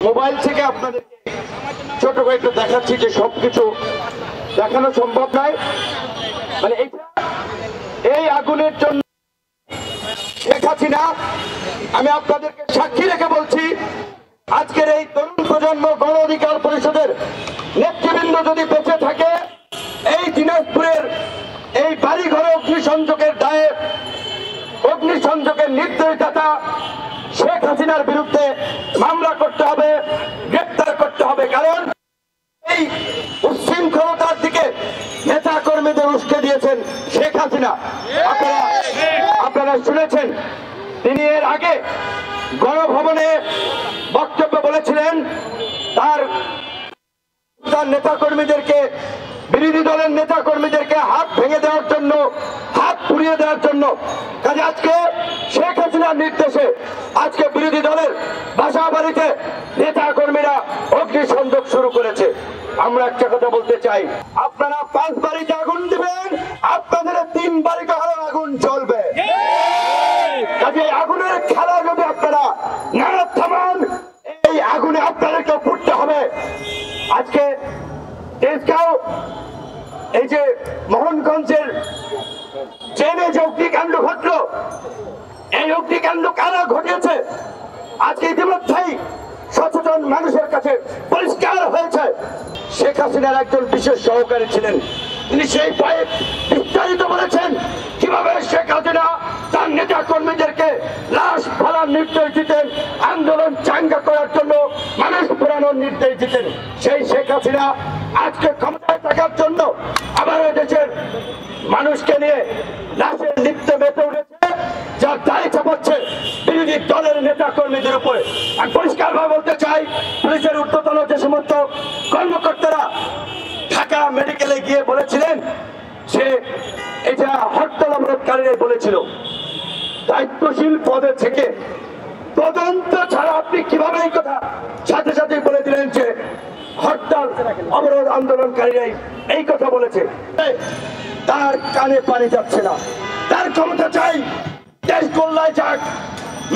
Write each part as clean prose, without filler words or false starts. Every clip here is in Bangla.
মোবাইল থেকে আপনাদেরকে ছোট করে একটু দেখাচ্ছি যে সবকিছু দেখানো সম্ভব নয়। মানে এই আগুনের জন্য শেখ হাসিনা, আমি আপনাদেরকে সাক্ষী রেখে বলছি, আজকের এই তরুণ প্রজন্ম গণ অধিকার পরিষদের নেতৃবৃন্দ যদি বেঁচে থাকে, এই দিনাজপুরের এই বাড়িঘরে অগ্নিসংযোগের দায়ে অগ্নিসংযোগের নির্দেশদাতা শেখ হাসিনার বিরুদ্ধে মামলা করতে হবে, গ্রেপ্তার করতে হবে। কারণ এই উচ্ছৃঙ্খলতার দিকে নেতা কর্মীদের উস্কে দিয়েছেন শেখ হাসিনা। আপনারা শুনেছেন, তিনি এর আগে গণভবনে বক্তব্য বলেছিলেন তার নেতা কর্মীদেরকে, বিরোধী দলের নেতা কর্মীদেরকে হাত ভেঙে দেওয়ার জন্য, হাত পুড়িয়ে দেওয়ার জন্য। কাজে আজকে শেখ হাসিনার নির্দেশে আজকে বিরোধী দলের বাসা বাড়িতে নেতা কর্মীরা অগ্নিসংযোগ শুরু করেছে। আমরা একটা কথা বলতে চাই, আপনারা 5 বাড়িতে আগুন দিবেন, আপনাদের 3 বাড়িতে আগুন জ্বলবে। কাজে আগুনের খেলা যদি আপনারা না থামান, এই আগুনে আপনাদেরকে পড়তে হবে। আজকে তেজগাঁও এই যে মোহনগঞ্জের ট্রেনে যে অগ্নিকাণ্ড ঘটলো, এই অগ্নিকাণ্ড কারা ঘটিয়েছে আজকে ইতিমধ্যেই সচেতন মানুষের কাছে পরিষ্কার হয়েছে। শেখ হাসিনার একজন বিশেষ সহকারী ছিলেন, তিনি সেই ভয়ে বিস্তারিত বলেছেন কিভাবে শেখ হাসিনা তার নেতা কর্মীদেরকে লাশ ফেলার নির্দেশ দিতেন, আন্দোলন চাঙ্গা করার জন্য মানুষ পুরানোর নির্দেশ দিতেন। সেই শেখ হাসিনা আজকে ক্ষমতায় থাকার জন্য আবার দেশের মানুষকে নিয়ে লাশের নৃত্যে মেতে উঠেছে, যার দায় চাপাচ্ছে বিরোধী দলের নেতা কর্মীদের উপরে। আমি পরিষ্কার ভাবে বলতে চাই, পুলিশের ঊর্ধ্বতন যে সমস্ত কর্মকর্তারা ঢাকা মেডিকেলে গিয়ে বলেছিলেন যে এটা হরতাল অবরোধকারীরাই বলেছিল, দায়িত্বশীল পদে থেকে তদন্ত ছাড়া আপনি কিভাবে এই কথা সাথে সাথে বলে দিলেন যে হরতাল অবরোধ আন্দোলনকারীরাই এই কথা বলেছে? তার কানে পানি যাচ্ছে না। তার ক্ষমতা চাই, দেশ কল্যাণ যাক,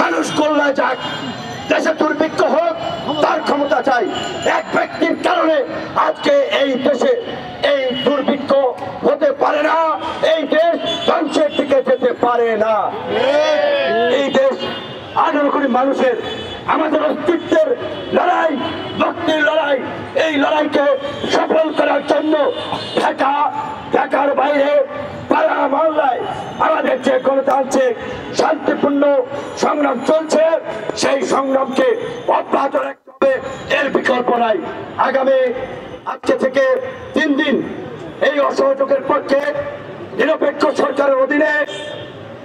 মানুষ কল্যাণ যাক, দেশে দুর্ভিক্ষ হোক, তার ক্ষমতা চাই। এক ব্যক্তির কারণে আজকে এই দেশে এই দুর্ভিক্ষ হতে পারে না, এই দেশ ধ্বংসের দিকে যেতে পারে না। এই দেশ 18 কোটি মানুষের, আমাদের অস্তিত্বের লড়াই, মুক্তির লড়াই, এই লড়াইকে সফল করার জন্য ঢাকার বাইরে পাড়া মহল্লায় আমাদের যে গণতান্ত্রিক শান্তিপূর্ণ সংগ্রাম চলছে, সেই সংগ্রামকে অব্যাহত রাখতে হবে, এর বিকল্প নাই। আগামী আজকে থেকে 3 দিন এই অসহযোগের পক্ষে, নিরপেক্ষ সরকারের অধীনে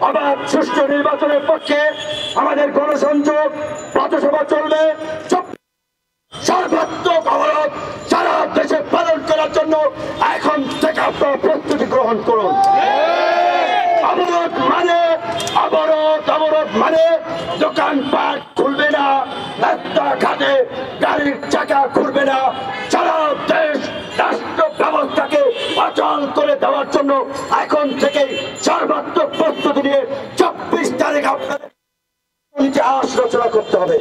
অবাধ সুষ্ঠু নির্বাচনের পক্ষে আমাদের গণসংযোগ পথসভা চলবে। সর্বাত্মক অবরোধ সারা দেশে পালন করার জন্য এখন থেকে আপনারা প্রস্তুতি গ্রহণ করুন। অবরোধ মানে দোকানপাট খুলবে না, রাস্তাঘাটে গাড়ির চাকা ঘুরবে না। সারা দেশ রাষ্ট্র ব্যবস্থাকে অচল করে দেওয়ার জন্য এখন থেকেই সর্বাত্মক প্রস্তুতি নিয়ে 24 তারিখ আপনাদের ইতিহাস রচনা করতে হবে।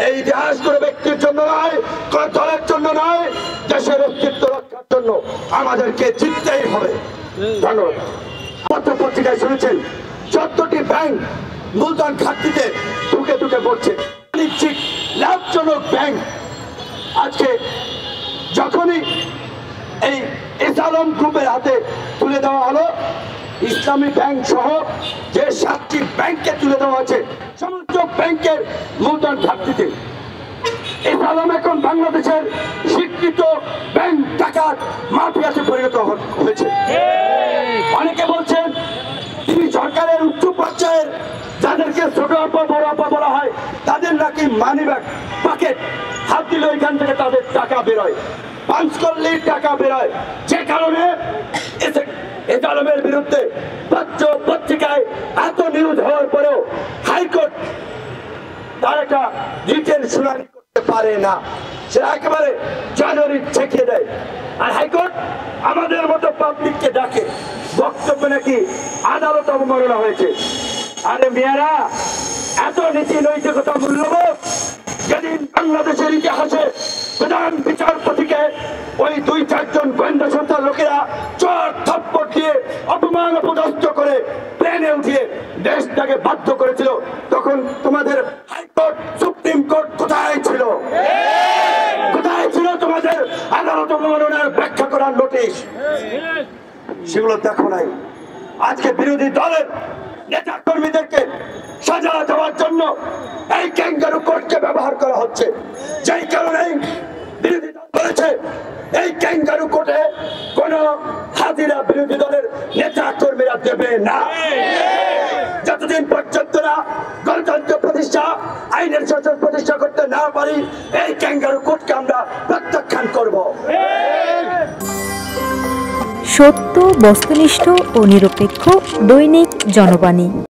এই ইতিহাস কোনো ব্যক্তির জন্য নয়, কোন দলের জন্য নয়, দেশের অস্তিত্ব রক্ষার জন্য আমাদেরকে জিততেই হবে। ধন্যবাদ। পত্রিকায় শুনেছেন 14টি ব্যাংক মূলধন ঘাটতিতে ঢুকে পড়ছে। বাণিজ্যিক লাভজনক ব্যাংক আজকে যখনই এই এসালম গ্রুপের হাতে তুলে দেওয়া হলো, ইসলামী ব্যাংক সহ যে 7টি ব্যাংকে তুলে দেওয়া হয়েছে, সমস্ত ব্যাংকের মূলধন ঘাটতিতে। এসালম এখন বাংলাদেশের স্বীকৃত ব্যাংক ডাকাত মাফিয়াতে পরিণত হয়েছে। অনেকে বলছেন তিনি সরকারের উচ্চ পর্যায়ের যাদেরকে ছোট আপা বড় আপা বলা হয়, তাদের নাকি মানি ব্যাগ পকেট হাত দিলে ওইখান থেকে তাদের টাকা বেরোয়, পাঞ্চ করলেই টাকা বেরোয়। যে কারণে এসালমের বিরুদ্ধে পত্রিকায় এত নিউজ হওয়ার পরেও হাইকোর্ট তার একটা রিটের শুনানি করতে পারে না, সে একেবারে জানুয়ারি ঠেকিয়ে দেয়। আর হাইকোর্ট আমাদের মতো পাবলিককে ডাকে, বক্তব্য নাকি আদালত অবমাননা হয়েছে। আরে মেয়েরা, এত নীতি নৈতিকতা মূল্যবোধ যদি বাংলাদেশের ইতিহাসে প্রধান বিচারপতিকে ওই 2-4 জন গোয়েন্দা সংস্থার লোকেরা চর থাপ্পড় দিয়ে অপমান অপদস্থ করে প্লেনে উঠিয়ে দেশটাকে বাধ্য করেছিল, তখন তোমাদের হাইকোর্ট সুপ্রিম কোর্ট কোথায় ছিল? কোথায় ছিল তোমাদের আদালত অবমাননার ব্যাখ্যা করার নোটিশ? সেগুলো দেখো নাই। আজকে বিরোধী দলের নেতা কর্মীদেরকে সাজা দেওয়ার জন্য এই ক্যাঙ্গারু কোর্টকে ব্যবহার করা হচ্ছে। যেই কারণে বিরোধী দল বলেছে এই ক্যাঙ্গারু কোর্টে কোন হাজিরা বিরোধী দলের নেতা কর্মীরা দেবে না। যতদিন পর্যন্ত না গণতন্ত্র প্রতিষ্ঠা, আইনের শাসন প্রতিষ্ঠা করতে না পারি, এই ক্যাঙ্গারু কোর্টকে আমরা প্রত্যাখ্যান করব। সত্য, বস্তুনিষ্ঠ ও নিরপেক্ষ দৈনিক জনবাণী।